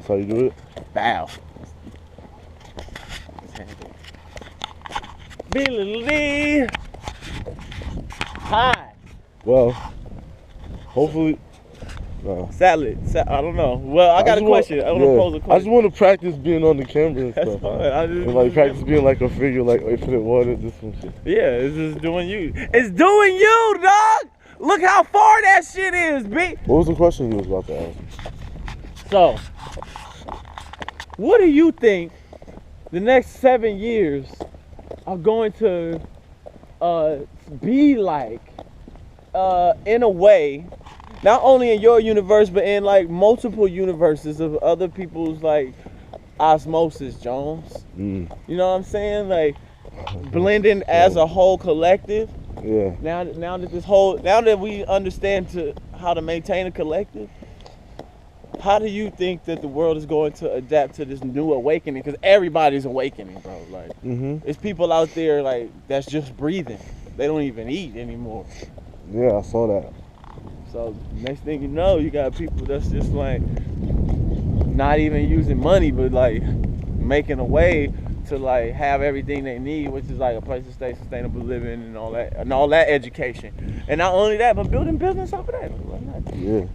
how you do it? Bow. Billy. Hi. Well, hopefully. Salad. I don't know. Well, I got a question. I want to pose a question. I just want to practice being on the camera and That's stuff. fine. And like practice being like a figure, like Infinite Water, this some shit. Yeah, it's just doing you. It's doing you, dog. Look how far that shit is, B. What was the question you was about to ask? So, what do you think the next 7 years are going to be like in a way, not only in your universe, but in like multiple universes of other people's like osmosis, Jones? You know what I'm saying? Like blending as a whole collective. Yeah. Now that we understand how to maintain a collective, how do you think that the world is going to adapt to this new awakening? Because everybody's awakening, bro. Like, it's people out there like that's just breathing. They don't even eat anymore. Yeah, I saw that. So next thing you know, you got people that's just like not even using money, but like making a way to like have everything they need, which is like a place to stay, sustainable living, and all that education. And not only that, but building business off of that. Yeah.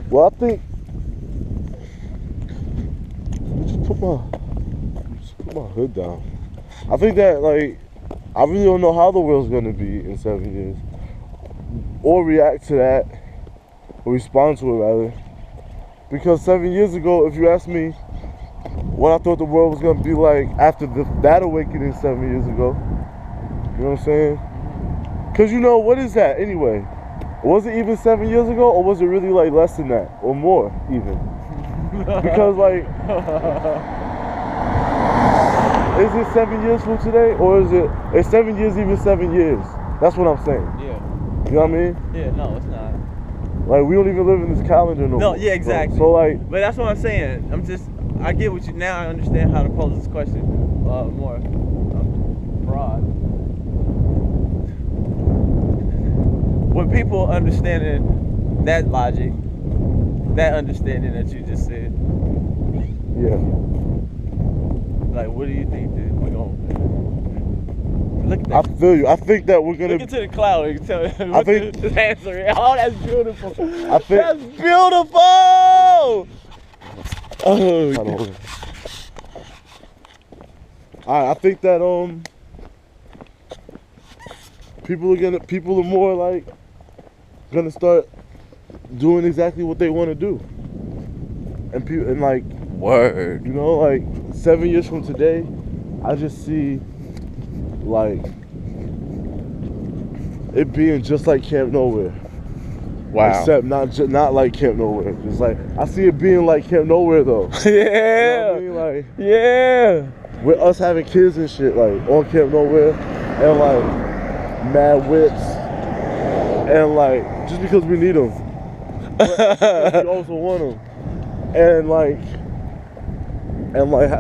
Well, I think just put my hood down. I think that like I really don't know how the world's gonna be in 7 years, or react to that, or respond to it rather. Because 7 years ago, if you asked me what I thought the world was gonna be like after that awakening 7 years ago, you know what I'm saying? Cause you know, what is that anyway? Was it even 7 years ago, or was it really like less than that, or more even? Because like, is it 7 years from today, or is 7 years even 7 years? That's what I'm saying. Yeah. You know what I mean? Yeah, no, it's not. Like, we don't even live in this calendar no more. No, yeah, exactly. So like, but that's what I'm saying. I get what you, now I understand how to pose this question more broad. When people understanding that logic, that understanding that you just said. yeah. Like, what do you think that we're going to look at? I feel you. I think that we're gonna look into the cloud and tell me what the answer is. Oh, that's beautiful. That's beautiful. Oh. Alright, I think that people are more like gonna start doing exactly what they want to do, and like word, you know, like 7 years from today, I just see like it being just like Camp Nowhere. Wow. Except not like Camp Nowhere. Just like I see it being like Camp Nowhere though. Yeah. You know what I mean? Like, yeah. With us having kids and shit, like on Camp Nowhere, and like mad whips, and like just because we need them, but we also want them, and like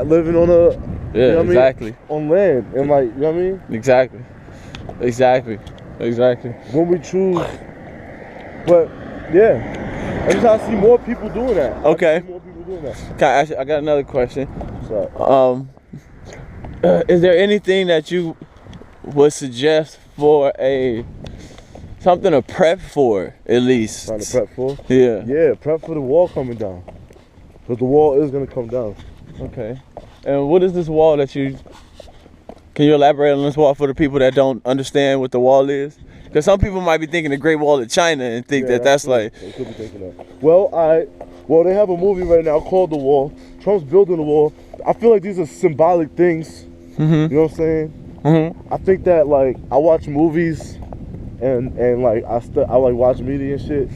living on a yeah, you know exactly, on land, and like you know what I mean? Exactly. When we choose, but yeah, I just see more people doing that. Okay. More people doing that. I got another question. What's up? Is there anything that you would suggest for something to prep for, at least? Trying to prep for? Yeah. Yeah, prep for the wall coming down. Because the wall is going to come down. Okay. And what is this wall that can you elaborate on this wall for the people that don't understand what the wall is? Because some people might be thinking the Great Wall of China and think that's like... They could be thinking that. Well, they have a movie right now called The Wall. Trump's building the wall. I feel like these are symbolic things. You know what I'm saying? I think that like I watch movies and like I like watch media and shit.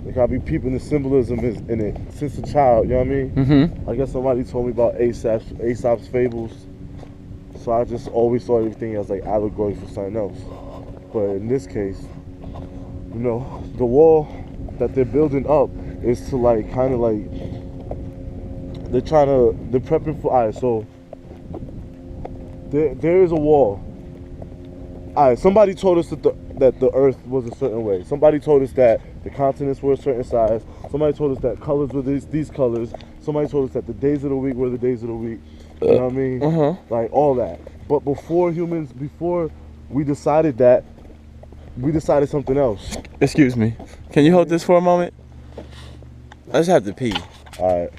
Like I be peeping the symbolism in it since a child. You know what I mean? I guess somebody told me about Aesop's fables, so I just always saw everything as like allegory for something else. But in this case, you know, the wall that they're building up is to like kind of like they're prepping for. Alright, so there is a wall. Alright, somebody told us that the earth was a certain way. Somebody told us that the continents were a certain size. Somebody told us that colors were these colors. Somebody told us that the days of the week were the days of the week. You know what I mean? Like all that. But before we decided that, we decided something else. Excuse me. Can you hold this for a moment? I just have to pee. All right.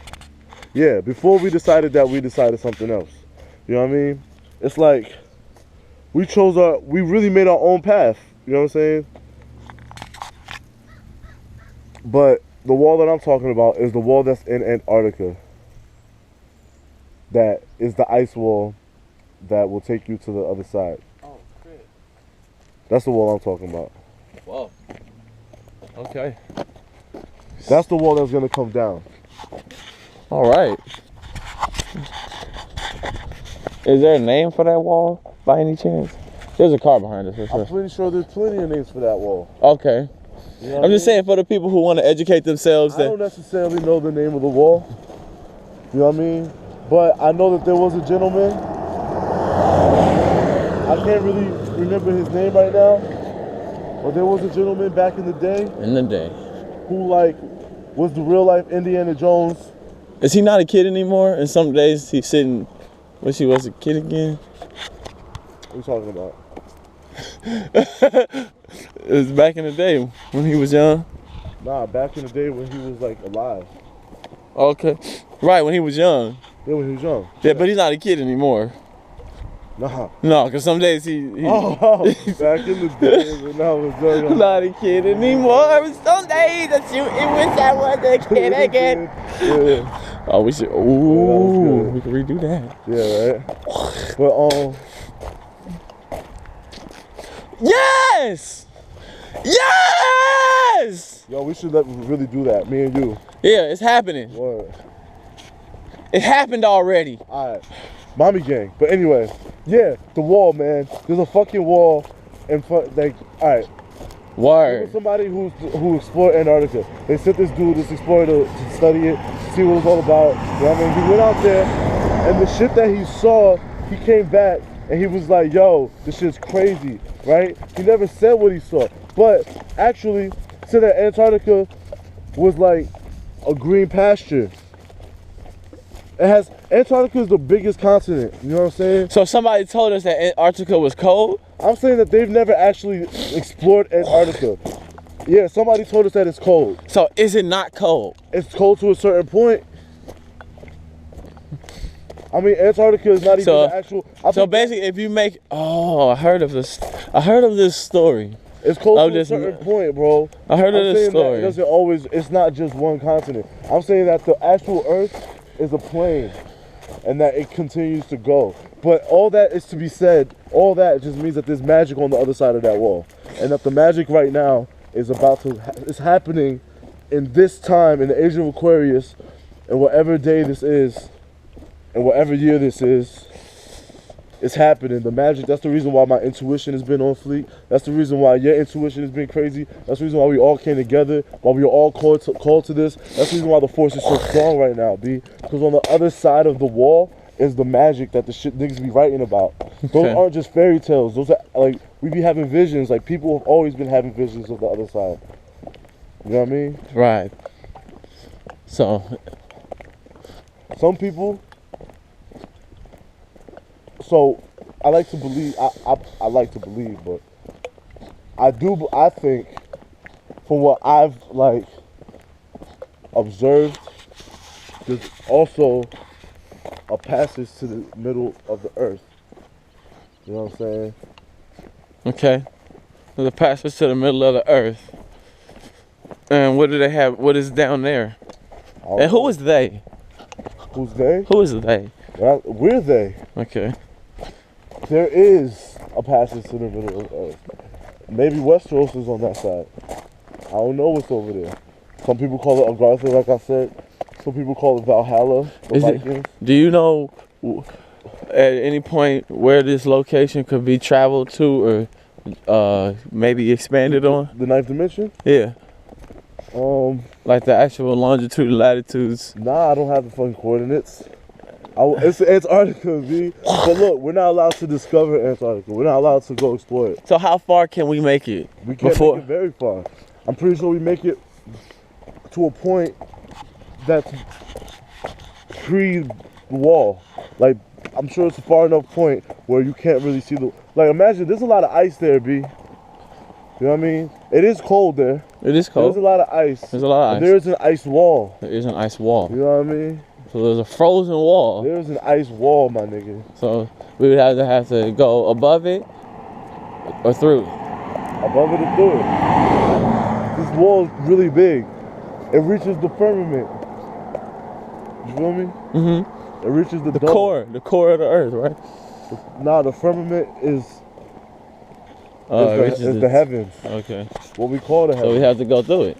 Yeah, before we decided that, we decided something else. You know what I mean? It's like we really made our own path. You know what I'm saying? But the wall that I'm talking about is the wall that's in Antarctica. That is the ice wall that will take you to the other side. Oh, shit. That's the wall I'm talking about. Whoa. Okay. That's the wall that's gonna come down. All right. Is there a name for that wall by any chance? There's a car behind us. For sure. I'm pretty sure there's plenty of names for that wall. Okay. You know I'm just saying for the people who want to educate themselves. I don't necessarily know the name of the wall. You know what I mean? But I know that there was a gentleman. I can't really remember his name right now. But there was a gentleman back in the day. Who like was the real life Indiana Jones. Is he not a kid anymore? And some days he's sitting. Wish he was a kid again. What are you talking about? It was back in the day when he was young. Nah, back in the day when he was like alive. Okay. Right, when he was young. Yeah, when he was young. Yeah, but he's not a kid anymore. Nah. No, because some days he back in the day when I was young. I'm not a kid anymore. Some days I shoot and wish I was a kid again. Yeah. Oh, we should. Ooh, we can redo that. Yeah, right. But Yes! Yes! Yo, we should really do that, me and you. Yeah, it's happening. What? It happened already. Alright. Mommy gang. But anyway, yeah, the wall, man. There's a fucking wall in front, like, alright. Word. There was somebody who explored Antarctica. They sent this dude, this explorer, to study it, see what it was all about. You know what I mean? He went out there, and the shit that he saw, he came back, and he was like, yo, this shit's crazy, right? He never said what he saw. But actually, said that Antarctica was like a green pasture. Antarctica is the biggest continent, you know what I'm saying? So somebody told us that Antarctica was cold? I'm saying that they've never actually explored Antarctica. Yeah, somebody told us that it's cold. So is it not cold? It's cold to a certain point. I mean, Antarctica is not even the actual. So basically, if you make, I heard of this story. It's cold to a certain point, bro. I heard of this story. It doesn't always. It's not just one continent. I'm saying that the actual Earth is a plane, and that it continues to go. But all that is to be said. All that just means that there's magic on the other side of that wall, and that the magic right now is is happening in this time in the age of Aquarius, and whatever day this is. And whatever year this is, it's happening. The magic, that's the reason why my intuition has been on fleek. That's the reason why your intuition has been crazy. That's the reason why we all came together, why we were all called to this. That's the reason why the force is so strong right now, B. Because on the other side of the wall is the magic that the shit niggas be writing about. Those aren't just fairy tales. Those are, like, we be having visions. Like, people have always been having visions of the other side. You know what I mean? Right. So, some people... So, I like to believe, I like to believe, but I think, from what I've, like, observed, there's also a passage to the middle of the earth. You know what I'm saying? Okay. There's a passage to the middle of the earth. And what do they have? What is down there? And who is they? Who's they? Who is they? Well, we're they. Okay. There is a passage to the middle of the earth. Maybe Westeros is on that side. I don't know what's over there. Some people call it Agartha, like I said. Some people call it Valhalla, the Vikings. Do you know at any point where this location could be traveled to or maybe expanded on? The ninth dimension? Yeah. Like the actual longitude, latitudes. Nah, I don't have the fucking coordinates. It's Antarctica, B. But look, we're not allowed to discover Antarctica. We're not allowed to go explore it. So how far can we make it? We can't make it very far. I'm pretty sure we make it to a point that's pre-wall. Like, I'm sure it's a far enough point where you can't really see the. Like, imagine there's a lot of ice there, B. You know what I mean? It is cold there. It is cold. There's a lot of ice. There's a lot of ice. There's an ice wall. There is an ice wall. You know what I mean? So there's a frozen wall. There's an ice wall, my nigga. So we would have to go above it or through it. Above it and through it. This wall is really big. It reaches the firmament. You feel me? Mm-hmm. It reaches the core of the earth, right? Nah, the firmament is it is the heavens. Okay. What we call the heavens. So we have to go through it.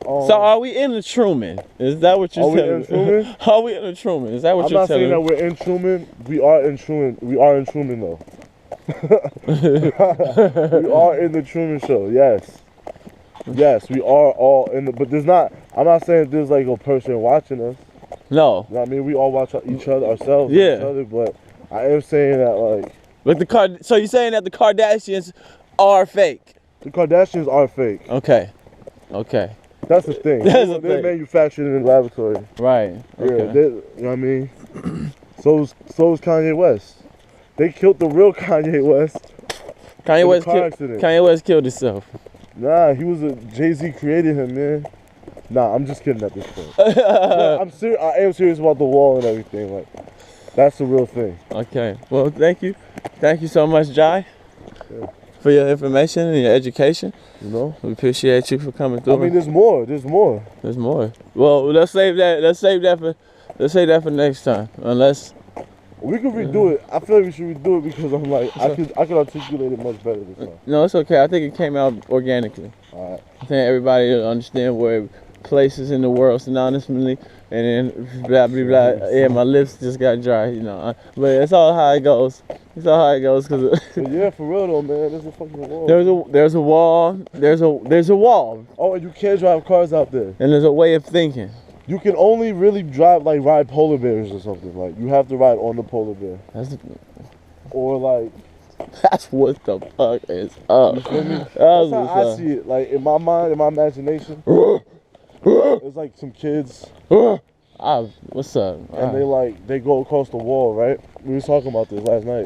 So are we in the Truman? Is that what you're telling me? Are we in Truman? Are we in the Truman? Is that what you're telling me? I'm not saying that we're in Truman. We are in Truman. We are in Truman though. We are in the Truman Show. Yes. Yes, we are all in the. But there's not. I'm not saying there's like a person watching us. No. You know what I mean, we all watch each other ourselves. Yeah. Each other, but I am saying that like. But so you're saying that the Kardashians are fake? The Kardashians are fake. Okay. Okay. That's the thing. They're manufactured in the laboratory. Right. Okay. Yeah. You know what I mean? So is Kanye West. They killed the real Kanye West. Kanye West killed himself. Nah, he was Jay-Z created him, man. Nah, I'm just kidding at this point. No, I'm serious. I am serious about the wall and everything. Like, that's the real thing. Okay. Well, thank you so much, Jai, for your information and your education. You know, we appreciate you for coming through. I mean, there's more. There's more. There's more. Well, let's save that for next time. Unless we could redo it. I feel like we should redo it because I'm like I could articulate it much better this time. No, it's okay. I think it came out organically. All right. I think everybody will understand where places in the world synonymously, and then blah blah blah. Yeah, my lips just got dry, you know. But it's all how it goes. It's all how it goes. Cause yeah, for real though, man. There's a fucking wall. There's a wall. There's a wall. Oh, and you can't drive cars out there. And there's a way of thinking. You can only really ride polar bears or something. Like you have to ride on the polar bear. Or like. That's what the fuck is up. You feel me? That's how I see it. Like in my mind, in my imagination. It's like some kids. What's up? And they go across the wall, right? We was talking about this last night.